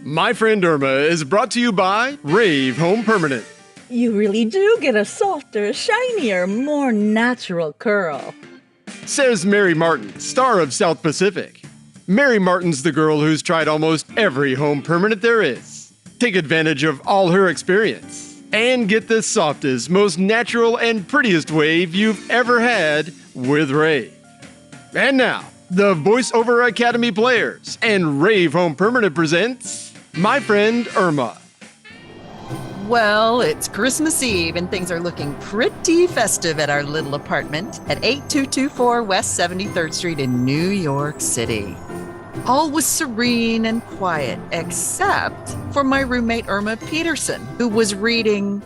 My Friend Irma is brought to you by Rave Home Permanent. You really do get a softer, shinier, more natural curl. Says Mary Martin, star of South Pacific. Mary Martin's the girl who's tried almost every home permanent there is. Take advantage of all her experience and get the softest, most natural, and prettiest wave you've ever had with Rave. And now, the VoiceOver Academy players and Rave Home Permanent presents My Friend Irma. Well, it's Christmas Eve and things are looking pretty festive at our little apartment at 8224 West 73rd Street in New York City. All was serene and quiet, except for my roommate Irma Peterson, who was reading.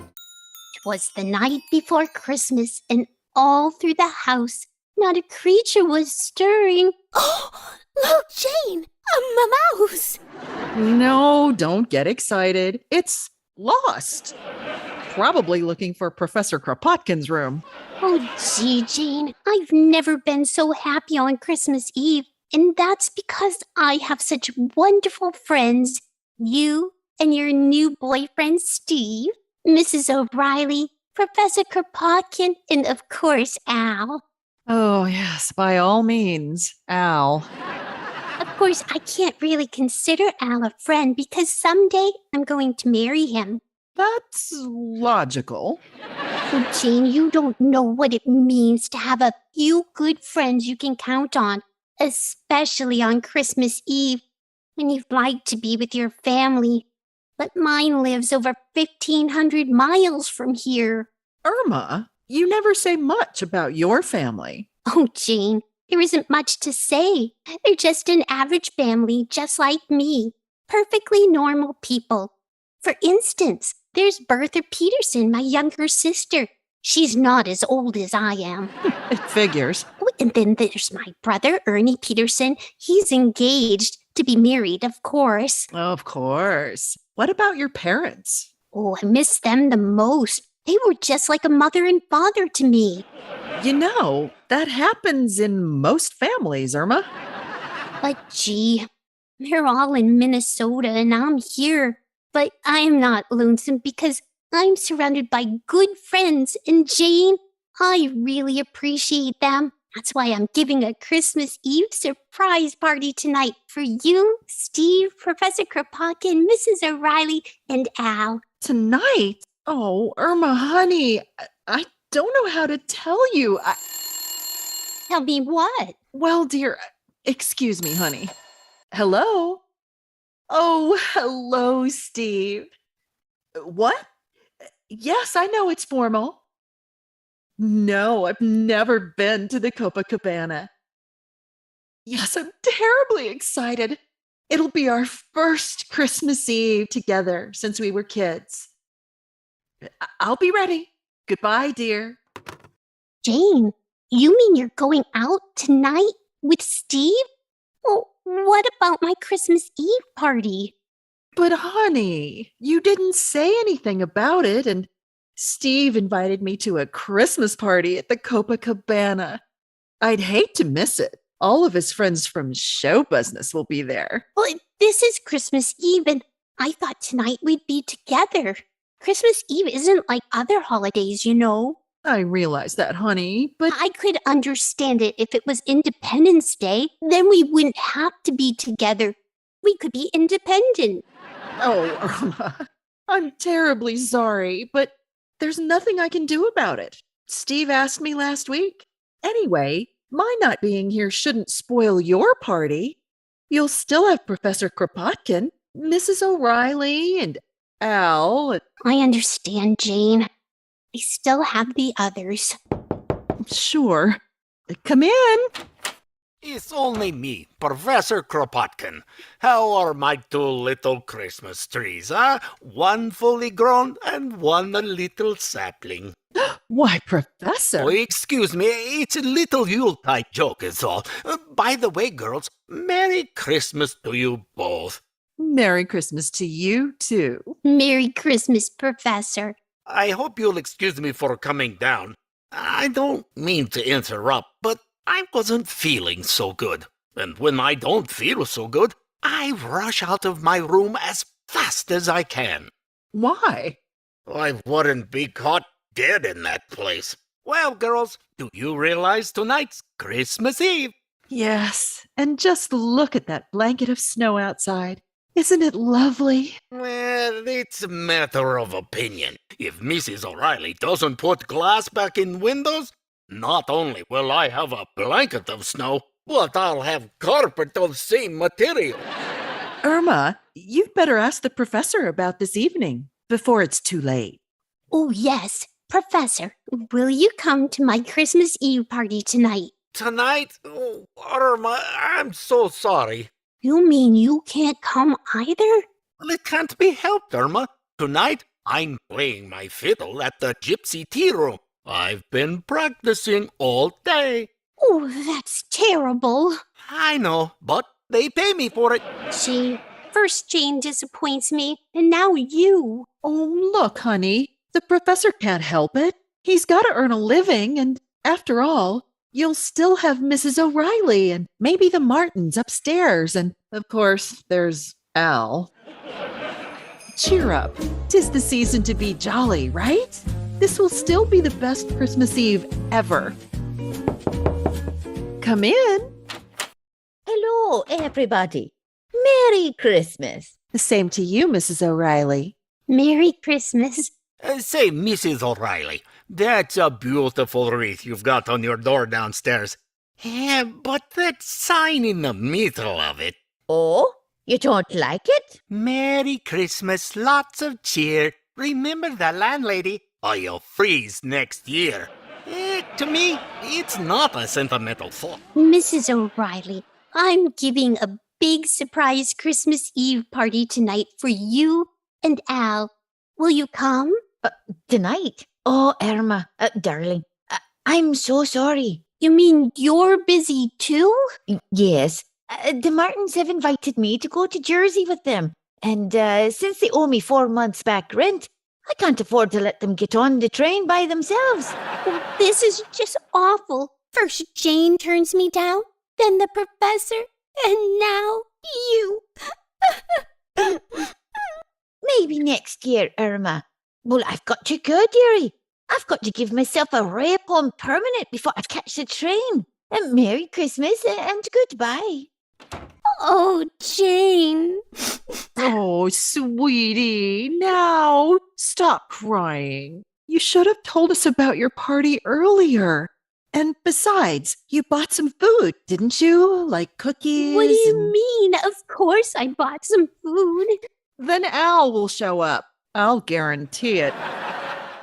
"'Twas the night before Christmas, and all through the house not a creature was stirring." Oh, look, Jane, a mouse. No, don't get excited. It's lost. Probably looking for Professor Kropotkin's room. Oh, gee, Jane, I've never been so happy on Christmas Eve, and that's because I have such wonderful friends. You and your new boyfriend, Steve, Mrs. O'Reilly, Professor Kropotkin, and of course, Al. Oh, yes, by all means, Al. Of course, I can't really consider Al a friend because someday I'm going to marry him. That's logical. Oh, Jane, you don't know what it means to have a few good friends you can count on, especially on Christmas Eve, when you'd like to be with your family. But mine lives over 1,500 miles from here. Irma, you never say much about your family. Oh, Jane, there isn't much to say. They're just an average family, just like me. Perfectly normal people. For instance, there's Bertha Peterson, my younger sister. She's not as old as I am. It figures. Oh, and then there's my brother, Ernie Peterson. He's engaged to be married, of course. Of course. What about your parents? Oh, I miss them the most. They were just like a mother and father to me. You know, that happens in most families, Irma. But gee, they're all in Minnesota and I'm here. But I'm not lonesome because I'm surrounded by good friends. And Jane, I really appreciate them. That's why I'm giving a Christmas Eve surprise party tonight for you, Steve, Professor Kropotkin, Mrs. O'Reilly, and Al. Tonight? Oh, Irma, honey, I don't know how to tell you. Tell me what? Well, dear, excuse me, honey. Hello? Oh, hello, Steve. What? Yes, I know it's formal. No, I've never been to the Copacabana. Yes, I'm terribly excited. It'll be our first Christmas Eve together since we were kids. I'll be ready. Goodbye, dear. Jane, you mean you're going out tonight with Steve? Well, what about my Christmas Eve party? But honey, you didn't say anything about it, and Steve invited me to a Christmas party at the Copacabana. I'd hate to miss it. All of his friends from show business will be there. Well, this is Christmas Eve, and I thought tonight we'd be together. Christmas Eve isn't like other holidays, you know. I realize that, honey, but I could understand it if it was Independence Day. Then we wouldn't have to be together. We could be independent. oh, Irma, I'm terribly sorry, but there's nothing I can do about it. Steve asked me last week. Anyway, my not being here shouldn't spoil your party. You'll still have Professor Kropotkin, Mrs. O'Reilly, and Al. I understand, Jane. I still have the others. Sure. Come in. It's only me, Professor Kropotkin. How are my two little Christmas trees, huh? One fully grown and one a little sapling. Why, Professor? Oh, excuse me, it's a little Yuletide joke is all. By the way, girls, Merry Christmas to you both. Merry Christmas to you, too. Merry Christmas, Professor. I hope you'll excuse me for coming down. I don't mean to interrupt, but I wasn't feeling so good. And when I don't feel so good, I rush out of my room as fast as I can. Why? I wouldn't be caught dead in that place. Well, girls, do you realize tonight's Christmas Eve? Yes, and just look at that blanket of snow outside. Isn't it lovely? Well, it's a matter of opinion. If Mrs. O'Reilly doesn't put glass back in windows, not only will I have a blanket of snow, but I'll have carpet of same material. Irma, you'd better ask the professor about this evening before it's too late. Oh, yes. Professor, will you come to my Christmas Eve party tonight? Tonight? Oh, Irma, I'm so sorry. You mean you can't come either? Well, it can't be helped, Irma. Tonight, I'm playing my fiddle at the Gypsy Tea Room. I've been practicing all day. Oh, that's terrible. I know, but they pay me for it. Gee, first Jane disappoints me, and now you. Oh, look, honey, the professor can't help it. He's got to earn a living, and after all, you'll still have Mrs. O'Reilly and maybe the Martins upstairs, and of course, there's Al. Cheer up. 'Tis the season to be jolly, right? This will still be the best Christmas Eve ever. Come in. Hello, everybody. Merry Christmas. The same to you, Mrs. O'Reilly. Merry Christmas. Say, Mrs. O'Reilly, that's a beautiful wreath you've got on your door downstairs. Yeah, but that sign in the middle of it. Oh, you don't like it? Merry Christmas, lots of cheer. Remember the landlady, or you'll freeze next year. To me, it's not a sentimental thought. Mrs. O'Reilly, I'm giving a big surprise Christmas Eve party tonight for you and Al. Will you come? Tonight? Oh, Irma, darling, I'm so sorry. You mean you're busy too? Yes, the Martins have invited me to go to Jersey with them. And since they owe me 4 months back rent, I can't afford to let them get on the train by themselves. Oh, this is just awful. First Jane turns me down, then the professor, and now you. Maybe next year, Irma. Well, I've got to go, dearie. I've got to give myself a ray-up-on permanent before I catch the train. And Merry Christmas and goodbye. Oh, Jane. Oh, sweetie, now stop crying. You should have told us about your party earlier. And besides, you bought some food, didn't you? Like cookies? What do you mean? Of course I bought some food. Then Al will show up. I'll guarantee it.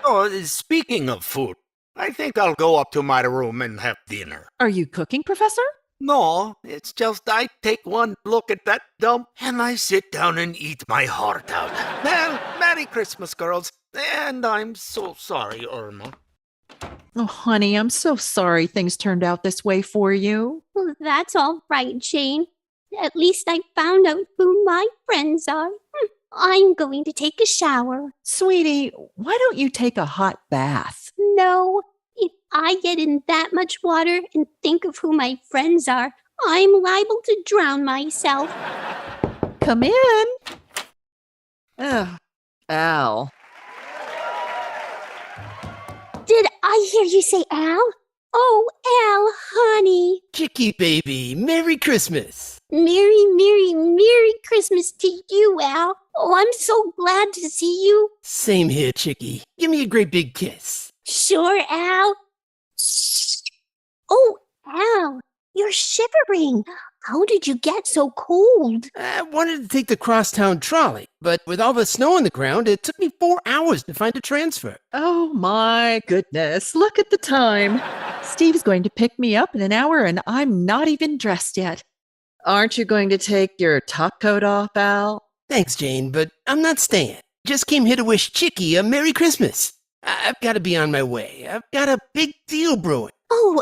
Oh, speaking of food, I think I'll go up to my room and have dinner. Are you cooking, Professor? No, it's just I take one look at that dump and I sit down and eat my heart out. Well, Merry Christmas, girls. And I'm so sorry, Irma. Oh, honey, I'm so sorry things turned out this way for you. Well, that's all right, Jane. At least I found out who my friends are. I'm going to take a shower. Sweetie, why don't you take a hot bath? No, if I get in that much water and think of who my friends are, I'm liable to drown myself. Come in. Ugh, Al. Did I hear you say Al? Oh, Al, honey. Chicky baby, Merry Christmas. Merry Christmas to you, Al. Oh, I'm so glad to see you. Same here, Chicky. Give me a great big kiss. Sure, Al. Oh, Al, you're shivering. How did you get so cold? I wanted to take the crosstown trolley, but with all the snow on the ground, it took me 4 hours to find a transfer. Oh my goodness, look at the time. Steve's going to pick me up in an hour and I'm not even dressed yet. Aren't you going to take your top coat off, Al? Thanks, Jane, but I'm not staying. Just came here to wish Chicky a Merry Christmas. I've got to be on my way. I've got a big deal brewing. Oh,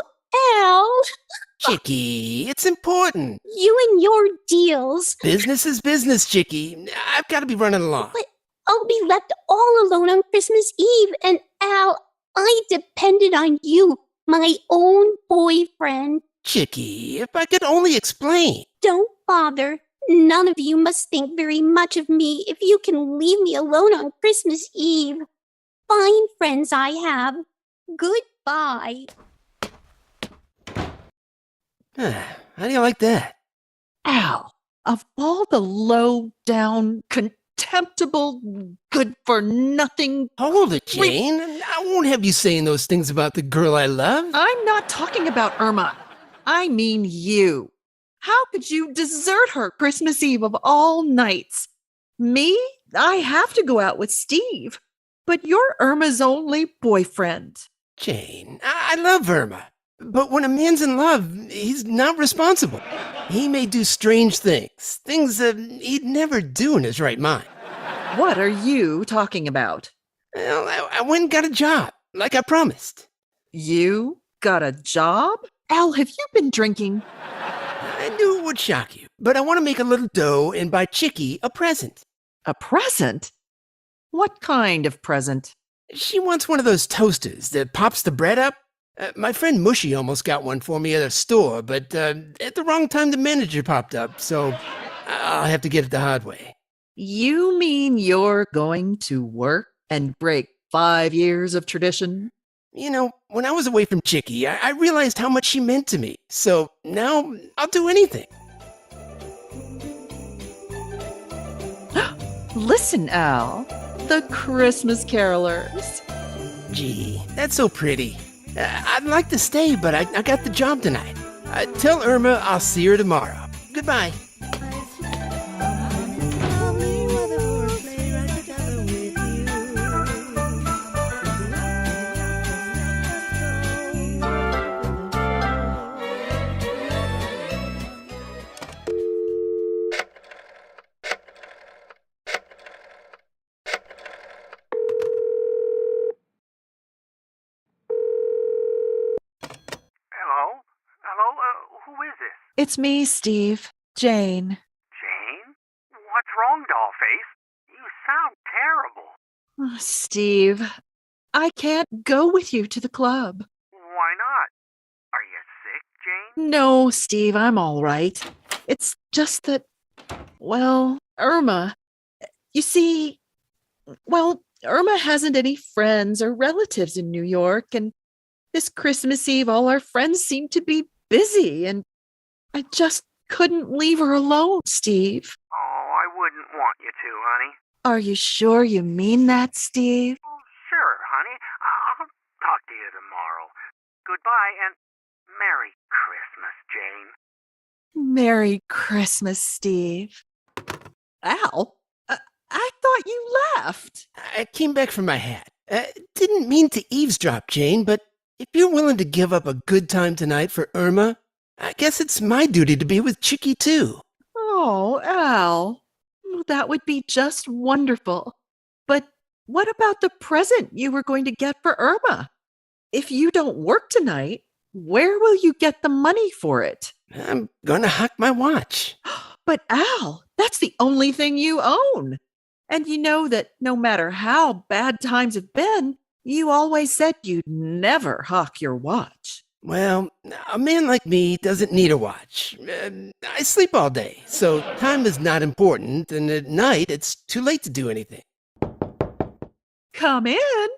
Al, Chicky, it's important. you and your deals. Business is business, Chicky. I've got to be running along. But I'll be left all alone on Christmas Eve. And Al, I depended on you, my own boyfriend. Chicky, if I could only explain. Don't bother. None of you must think very much of me if you can leave me alone on Christmas Eve. Fine friends I have. Goodbye. How do you like that? Al, of all the low-down, contemptible, good-for-nothing... Hold it, Jane. I won't have you saying those things about the girl I love. I'm not talking about Irma. I mean you. How could you desert her Christmas Eve of all nights? Me? I have to go out with Steve. But you're Irma's only boyfriend. Jane, I love Irma. But when a man's in love, he's not responsible. He may do strange things that he'd never do in his right mind. What are you talking about? Well, I went and got a job, like I promised. You got a job? Al, have you been drinking? I knew it would shock you, but I want to make a little dough and buy Chicky a present. A present? What kind of present? She wants one of those toasters that pops the bread up. My friend Mushy almost got one for me at a store, but at the wrong time the manager popped up, so I'll have to get it the hard way. You mean you're going to work and break 5 years of tradition? You know, when I was away from Chicky, I realized how much she meant to me, so now I'll do anything. Listen, Al, the Christmas carolers. Gee, that's so pretty. I'd like to stay, but I got the job tonight. Tell Irma I'll see her tomorrow. Goodbye. Who is this? It's me, Steve. Jane. Jane? What's wrong, Dollface? You sound terrible. Oh, Steve, I can't go with you to the club. Why not? Are you sick, Jane? No, Steve, I'm all right. It's just that, well, Irma. You see, well, Irma hasn't any friends or relatives in New York, and this Christmas Eve, all our friends seem to be busy, and I just couldn't leave her alone, Steve. Oh, I wouldn't want you to, honey. Are you sure you mean that, Steve? Oh, sure, honey. I'll talk to you tomorrow. Goodbye, and Merry Christmas, Jane. Merry Christmas, Steve. Al, I thought you left. I came back from my hat. Didn't mean to eavesdrop, Jane, but if you're willing to give up a good time tonight for Irma, I guess it's my duty to be with Chicky, too. Oh, Al, that would be just wonderful. But what about the present you were going to get for Irma? If you don't work tonight, where will you get the money for it? I'm gonna hock my watch. But Al, that's the only thing you own. And you know that no matter how bad times have been, you always said you'd never hawk your watch. Well, a man like me doesn't need a watch. I sleep all day, so time is not important, and at night it's too late to do anything. Come in.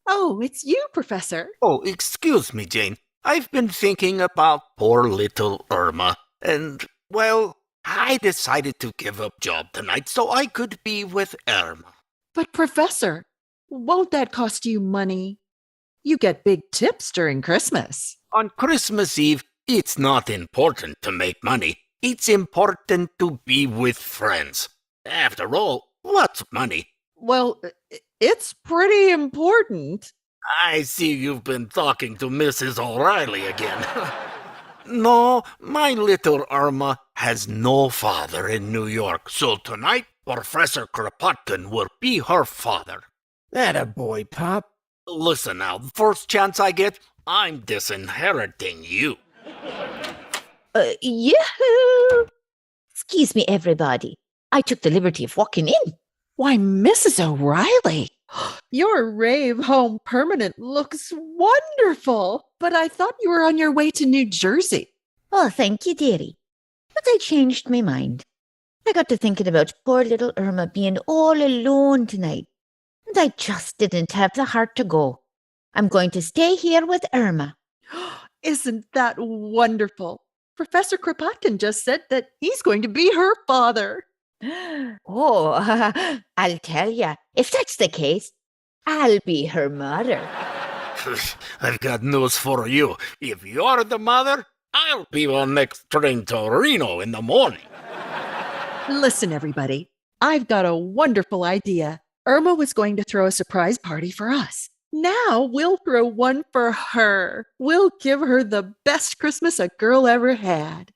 Oh, it's you, Professor. Oh, excuse me, Jane. I've been thinking about poor little Irma, and, well, I decided to give up job tonight so I could be with Irma. But Professor, won't that cost you money? You get big tips during Christmas. On Christmas Eve, it's not important to make money. It's important to be with friends. After all, what's money? Well, it's pretty important. I see you've been talking to Mrs. O'Reilly again. No, my little Irma has no father in New York, so tonight Professor Kropotkin will be her father. Atta boy, Pop. Listen now, the first chance I get, I'm disinheriting you. Yoo-hoo! Excuse me, everybody. I took the liberty of walking in. Why, Mrs. O'Reilly, your rave home permanent looks wonderful. But I thought you were on your way to New Jersey. Oh, thank you, dearie. But I changed my mind. I got to thinking about poor little Irma being all alone tonight, and I just didn't have the heart to go. I'm going to stay here with Irma. Isn't that wonderful? Professor Kropotkin just said that he's going to be her father. Oh, I'll tell ya, if that's the case, I'll be her mother. I've got news for you. If you're the mother, I'll be on next train to Reno in the morning. Listen, everybody, I've got a wonderful idea. Irma was going to throw a surprise party for us. Now we'll throw one for her. We'll give her the best Christmas a girl ever had.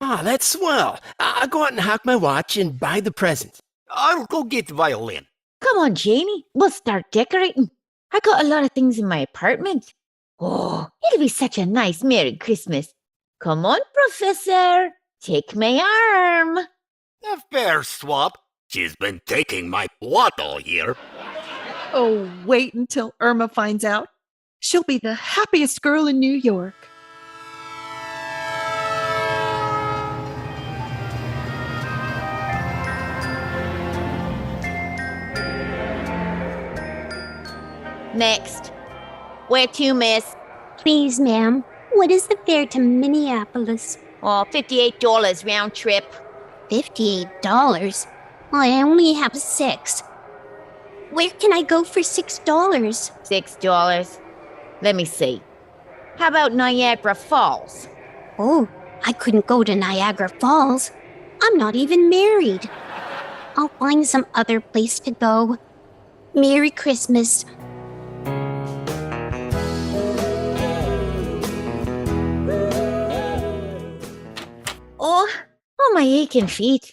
Ah, that's swell. I'll go out and hock my watch and buy the present. I'll go get violin. Come on, Janie, we'll start decorating. I got a lot of things in my apartment. Oh, it'll be such a nice Merry Christmas. Come on, Professor, take my arm. A fair swap. She's been taking my blood all year. Oh, wait until Irma finds out. She'll be the happiest girl in New York. Next. Where to, miss? Please, ma'am, what is the fare to Minneapolis? Oh, $58 round trip. $58? I only have 6. Where can I go for $6? $6. Let me see. How about Niagara Falls? Oh, I couldn't go to Niagara Falls. I'm not even married. I'll find some other place to go. Merry Christmas. Oh, my aching feet.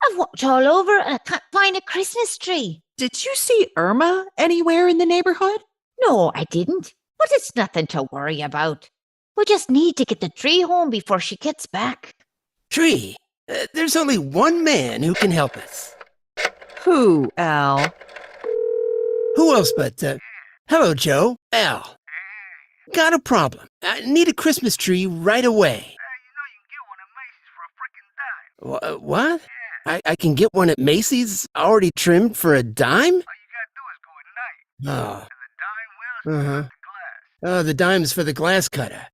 I've walked all over and I can't find a Christmas tree. Did you see Irma anywhere in the neighborhood? No, I didn't. But it's nothing to worry about. We just need to get the tree home before she gets back. Tree, there's only one man who can help us. Who, Al? Who else but, hello, Joe. Al. Got a problem. I need a Christmas tree right away. What? I can get one at Macy's already trimmed for a dime? Oh. Uh-huh. Oh, the dime's for the glass cutter.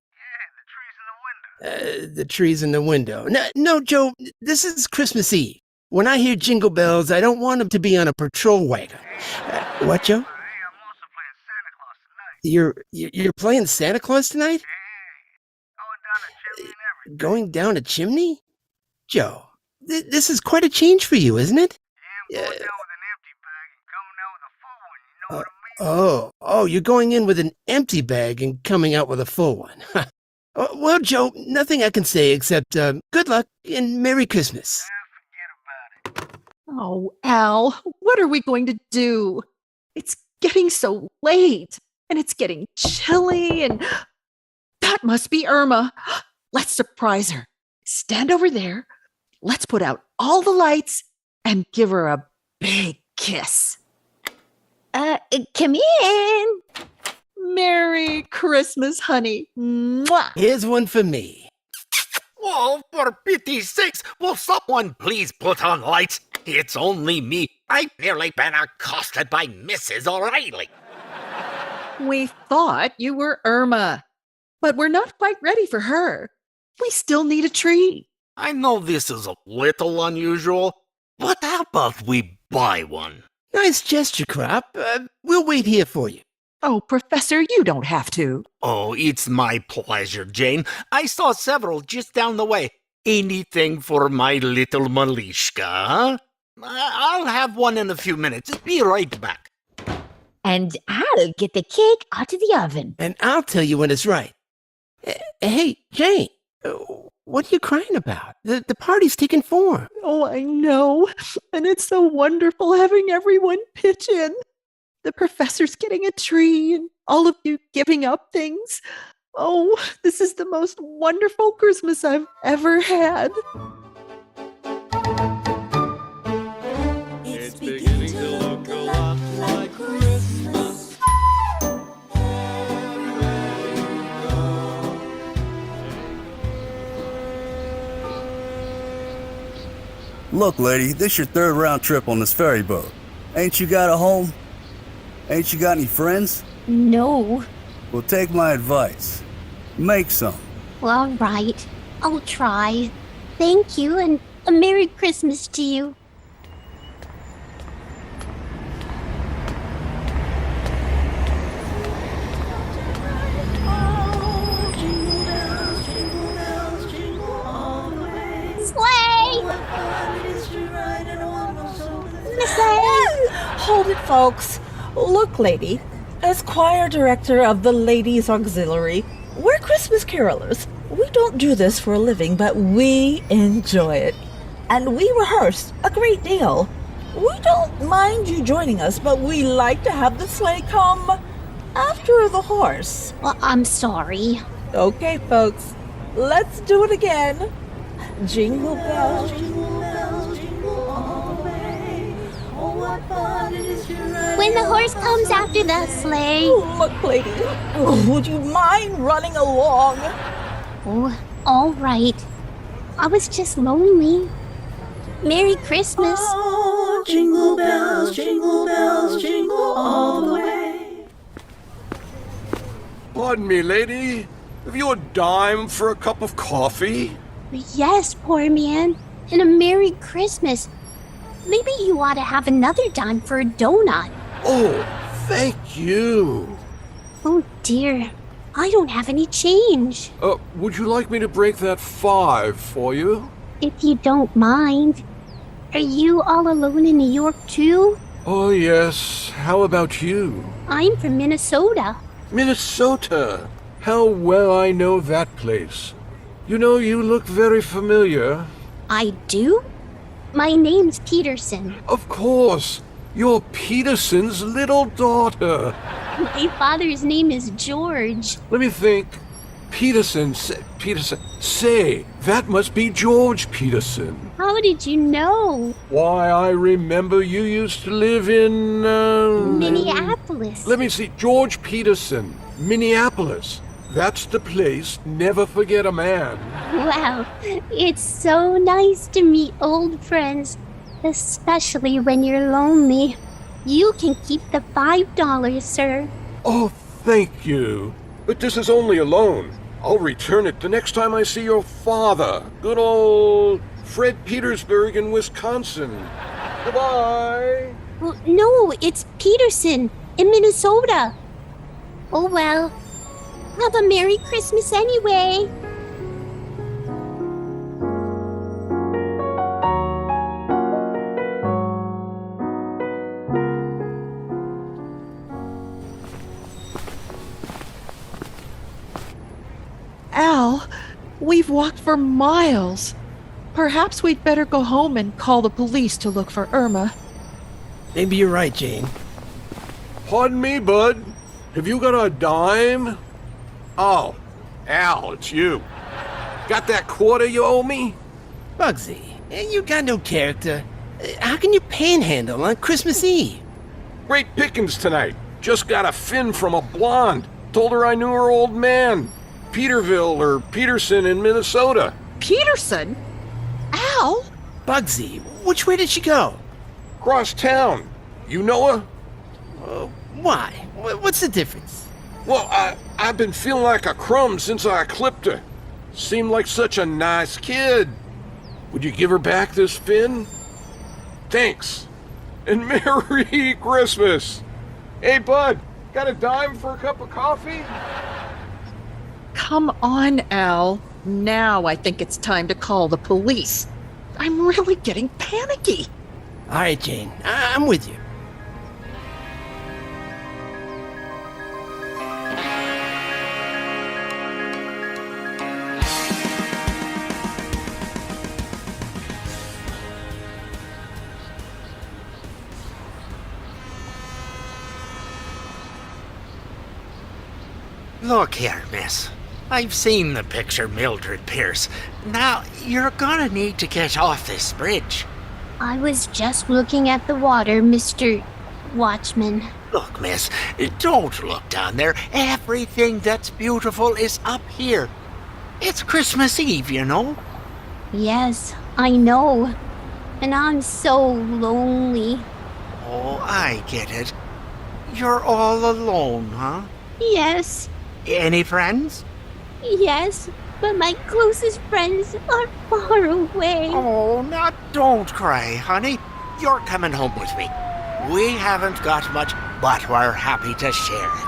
The tree's in the window. No, Joe, this is Christmas Eve. When I hear jingle bells, I don't want them to be on a patrol wagon. What, Joe? You're playing Santa Claus tonight? Going down a chimney? Joe, this is quite a change for you, isn't it? Oh, you're going in with an empty bag and coming out with a full one. Well, Joe, nothing I can say except good luck and Merry Christmas. Oh, Al, what are we going to do? It's getting so late, and it's getting chilly, and that must be Irma. Let's surprise her. Stand over there. Let's put out all the lights and give her a big kiss. Come in. Merry Christmas, honey. Mwah. Here's one for me. Oh, for pity's sakes, will someone please put on lights? It's only me. I've nearly been accosted by Mrs. O'Reilly. We thought you were Irma, but we're not quite ready for her. We still need a tree. I know this is a little unusual, but how about we buy one? Nice gesture, Crop. We'll wait here for you. Oh, Professor, you don't have to. Oh, it's my pleasure, Jane. I saw several just down the way. Anything for my little Malishka, huh? I'll have one in a few minutes. Be right back. And I'll get the cake out of the oven. And I'll tell you when it's right. Hey, Jane, what are you crying about? The party's taking form. Oh, I know. And it's so wonderful having everyone pitch in. The professor's getting a tree and all of you giving up things. Oh, this is the most wonderful Christmas I've ever had. It's beginning to look a lot like Christmas. Everywhere you go. Look, lady, this your third round trip on this ferry boat. Ain't you got a home? Ain't you got any friends? No. Well, take my advice. Make some. Well, all right. I'll try. Thank you, and a Merry Christmas to you. Hold it, folks. Look, lady, as choir director of the Ladies Auxiliary, we're Christmas carolers. We don't do this for a living, but we enjoy it. And we rehearse a great deal. We don't mind you joining us, but we like to have the sleigh come after the horse. Well, I'm sorry. Okay, folks, let's do it again. Jingle bells, jingle bells, jingle all the way. Oh, what fun it is to ride. When the horse comes after the sleigh. Oh, look, lady, would you mind running along? Oh, all right. I was just lonely. Merry Christmas. Oh, jingle bells, jingle all the way. Pardon me, lady. Have you a dime for a cup of coffee? Yes, poor man. And a Merry Christmas. Maybe you ought to have another dime for a donut. Oh, thank you. Oh, dear. I don't have any change. Would you like me to break that 5 for you? If you don't mind. Are you all alone in New York, too? Oh, yes. How about you? I'm from Minnesota. Minnesota. How well I know that place. You know, you look very familiar. I do? My name's Peterson. Of course. You're Peterson's little daughter. My father's name is George. Let me think. Peterson. Say, that must be George Peterson. How did you know? Why, I remember you used to live in, Minneapolis. Let me see. George Peterson, Minneapolis. That's the place. Never forget a man. Wow, it's so nice to meet old friends, especially when you're lonely. You can keep the $5, sir. Oh, thank you. But this is only a loan. I'll return it the next time I see your father. Good old Fred Petersburg in Wisconsin. Goodbye. Well, no, it's Peterson in Minnesota. Oh, well. Have a Merry Christmas anyway. Al, we've walked for miles. Perhaps we'd better go home and call the police to look for Irma. Maybe you're right, Jane. Pardon me, bud. Have you got a dime? Oh, Al, it's you. Got that quarter you owe me? Bugsy, you got no character. How can you panhandle on Christmas Eve? Great pickings tonight. Just got a fin from a blonde. Told her I knew her old man. Peterville or Peterson in Minnesota. Peterson? Al? Bugsy, which way did she go? Cross town. You know her? Why? What's the difference? Well, I've been feeling like a crumb since I clipped her. Seemed like such a nice kid. Would you give her back this fin? Thanks. And Merry Christmas. Hey, bud, got a dime for a cup of coffee? Come on, Al. Now I think it's time to call the police. I'm really getting panicky. All right, Jane, I'm with you. Look here, miss. I've seen the picture Mildred Pierce. Now, you're gonna need to get off this bridge. I was just looking at the water, Mr. Watchman. Look, miss, don't look down there. Everything that's beautiful is up here. It's Christmas Eve, you know. Yes, I know. and I'm so lonely. Oh, I get it. You're all alone, huh? Yes, Any friends? yes, but my closest friends are far away. Oh, now don't cry, honey. You're coming home with me. We haven't got much, but we're happy to share it.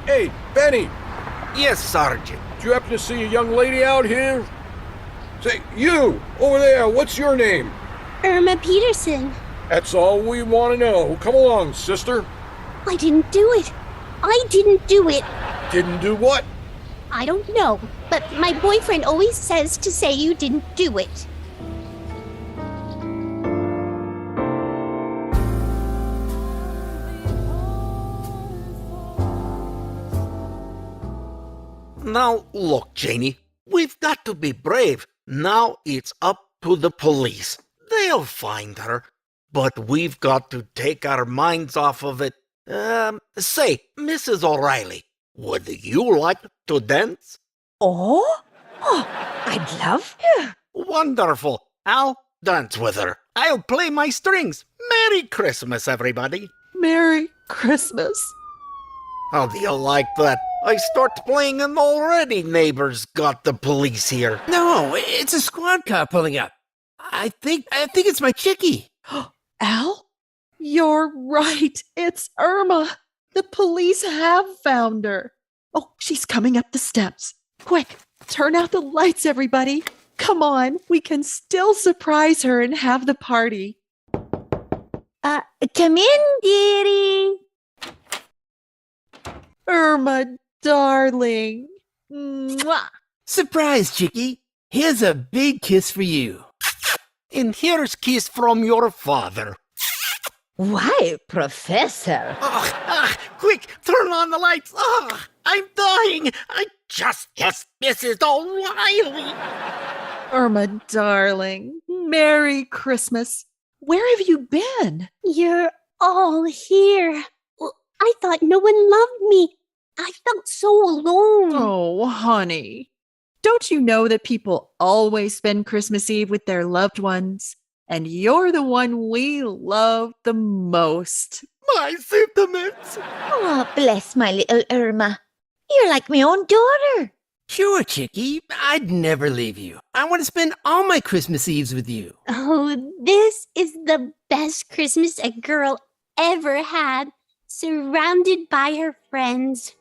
Hey, Benny, Yes, Sergeant. do you happen to see a young lady out here? Say, you, over there, what's your name? Irma Peterson. That's all we want to know. Come along, sister. I didn't do it. I didn't do it. Didn't do what? I don't know, but my boyfriend always says to say you didn't do it. Now, look, Janie, we've got to be brave. Now it's up to the police. They'll find her. But we've got to take our minds off of it. Say, Mrs. O'Reilly, would you like to dance? Oh, I'd love to. Wonderful. I'll dance with her. I'll play my strings. Merry Christmas, everybody. Merry Christmas. How do you like that? I start playing and already neighbors got the police here. No, it's a squad car pulling up. I think it's my chickie. Al? You're right. It's Irma. The police have found her. Oh, she's coming up the steps. Quick, turn out the lights, everybody. Come on, we can still surprise her and have the party. Come in, dearie. Irma, darling. Mwah. Surprise, chickie. Here's a big kiss for you. And here's kiss from your father. Why, Professor? Quick, turn on the lights. I'm dying. I just kissed Mrs. O'Reilly. Irma, darling. Merry Christmas. Where have you been? You're all here. Well, I thought no one loved me. I felt so alone. Oh, honey. Don't you know that people always spend Christmas Eve with their loved ones? And you're the one we love the most. My sentiments. Oh, bless my little Irma. You're like my own daughter. Sure, chickie. I'd never leave you. I want to spend all my Christmas Eves with you. Oh, this is the best Christmas a girl ever had, surrounded by her friends.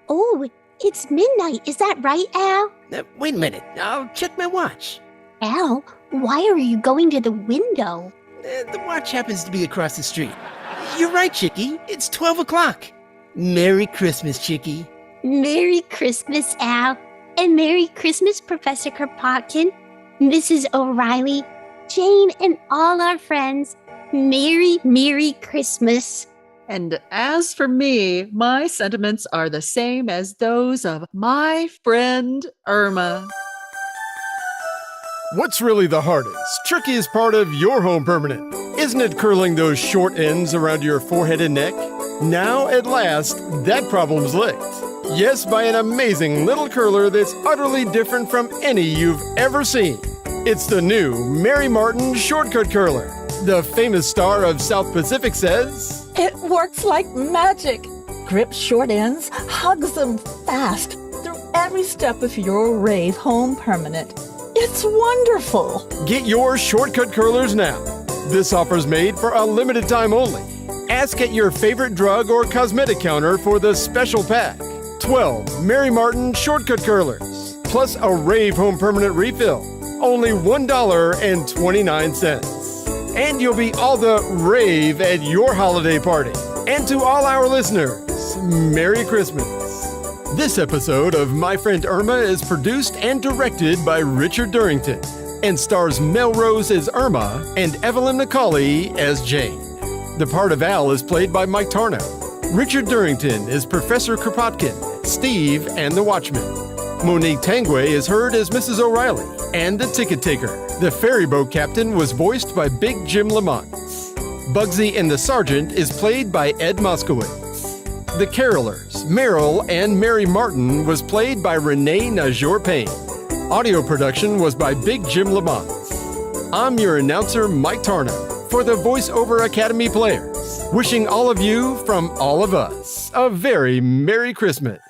Oh, it's midnight. Is that right, Al? Wait a minute. I'll check my watch. Al, why are you going to the window? The watch happens to be across the street. You're right, chickie. It's 12 o'clock. Merry Christmas, chickie. Merry Christmas, Al. And Merry Christmas, Professor Kropotkin, Mrs. O'Reilly, Jane, and all our friends. Merry, Merry Christmas. And as for me, my sentiments are the same as those of my friend Irma. What's really the hardest, trickiest part of your home permanent? Isn't it curling those short ends around your forehead and neck? Now, at last, that problem's licked. Yes, by an amazing little curler that's utterly different from any you've ever seen. It's the new Mary Martin Shortcut Curler. The famous star of South Pacific says, It works like magic. Grips short ends, hugs them fast through every step of your rave home permanent. It's wonderful. get your shortcut curlers now. This offer's made for a limited time only. Ask at your favorite drug or cosmetic counter for the special pack. 12 Mary Martin Shortcut Curlers, plus a rave home permanent refill. Only $1.29. And you'll be all the rave at your holiday party. And to all our listeners, Merry Christmas. This episode of My Friend Irma is produced and directed by Richard Durrington and stars Melrose as Irma and Evelyn McCauley as Jane. The part of Al is played by Mike Tarnow. Richard Durrington is Professor Kropotkin, Steve, and the Watchman. Monique Tangway is heard as Mrs. O'Reilly and the Ticket Taker. The ferry boat captain was voiced by Big Jim Lamont. Bugsy and the Sergeant is played by Ed Moskowitz. The Carolers, voices, Meryl and Mary Martin, was played by Renee Najor-Payne. Audio production was by Big Jim Lamont. I'm your announcer, Mike Tarnow, for the Voice Over Academy players, wishing all of you, from all of us, a very Merry Christmas.